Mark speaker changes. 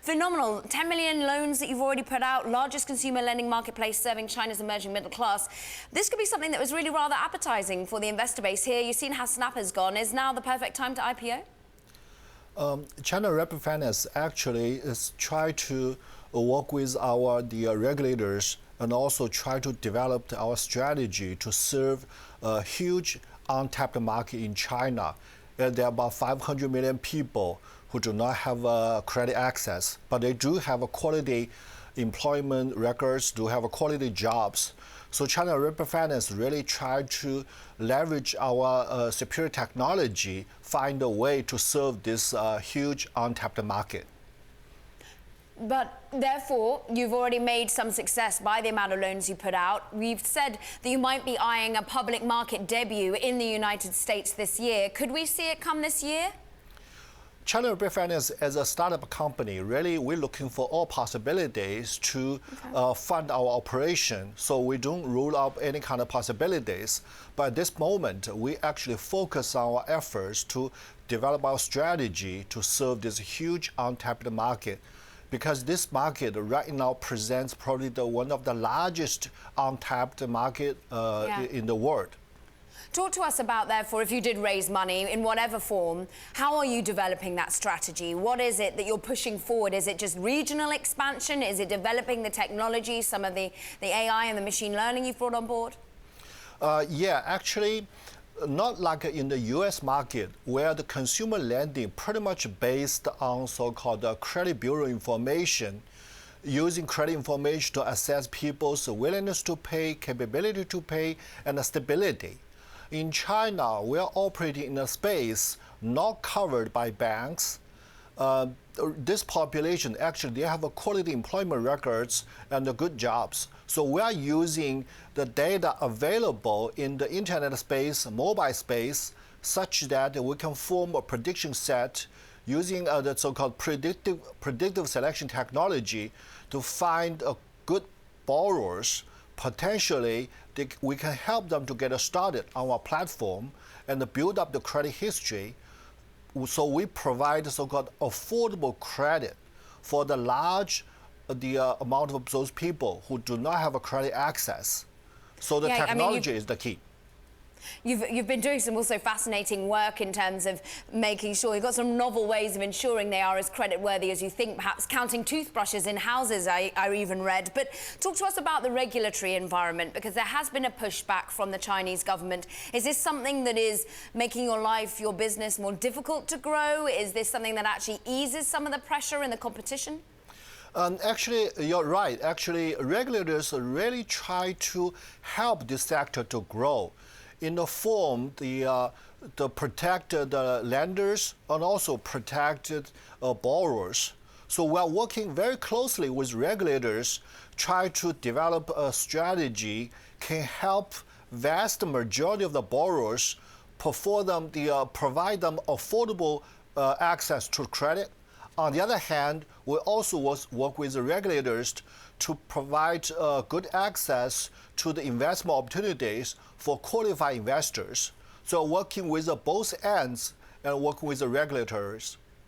Speaker 1: phenomenal. 10 million loans that you've already put out, largest consumer lending marketplace serving China's emerging middle class. This could be something that was really rather appetizing for the investor base here. You've seen how Snap has gone. Is now the perfect time to IPO?
Speaker 2: China Rapid Finance actually is try to work with the regulators and also try to develop our strategy to serve a huge untapped market in China. There are about 500 million people who do not have credit access, but they do have a quality employment records, do have a quality jobs. So China Rapid Finance really tried to leverage our superior technology, find a way to serve this huge untapped market.
Speaker 1: But therefore, you've already made some success by the amount of loans you put out. We've said that you might be eyeing a public market debut in the United States this year. Could we see it come this year?
Speaker 2: China Rapid Finance, as a startup company, really we're looking for all possibilities to fund our operation. So we don't rule out any kind of possibilities. But at this moment, we actually focus our efforts to develop our strategy to serve this huge untapped market. Because this market right now presents probably one of the largest untapped market in the world.
Speaker 1: Talk to us about, therefore, if you did raise money in whatever form, how are you developing that strategy? What is it that you're pushing forward? Is it just regional expansion? Is it developing the technology, some of the AI and the machine learning you've brought on board?
Speaker 2: Yeah, actually, not like in the US market, where the consumer lending pretty much based on so-called credit bureau information, using credit information to assess people's willingness to pay, capability to pay, and stability. In China, we are operating in a space not covered by banks. This population, actually, they have a quality employment records and good jobs. So we are using the data available in the internet space, mobile space, such that we can form a prediction set using the so-called predictive selection technology to find good borrowers. Potentially, we can help them to get started on our platform and build up the credit history. So we provide so-called affordable credit for the amount of those people who do not have a credit access. So the technology is the key.
Speaker 1: You've been doing some also fascinating work in terms of making sure you've got some novel ways of ensuring they are as creditworthy as you think, perhaps counting toothbrushes in houses, I even read. But talk to us about the regulatory environment, because there has been a pushback from the Chinese government. Is this something that is making your life, your business more difficult to grow? Is this something that actually eases some of the pressure in the competition?
Speaker 2: Actually, you're right. Actually, regulators really try to help this sector to grow in the form to protect the lenders and also protect borrowers. So we're working very closely with regulators, try to develop a strategy can help vast majority of the borrowers provide them affordable access to credit. On the other hand, we also work with the regulators to provide good access to the investment opportunities for qualified investors. So working with both ends and working with the regulators.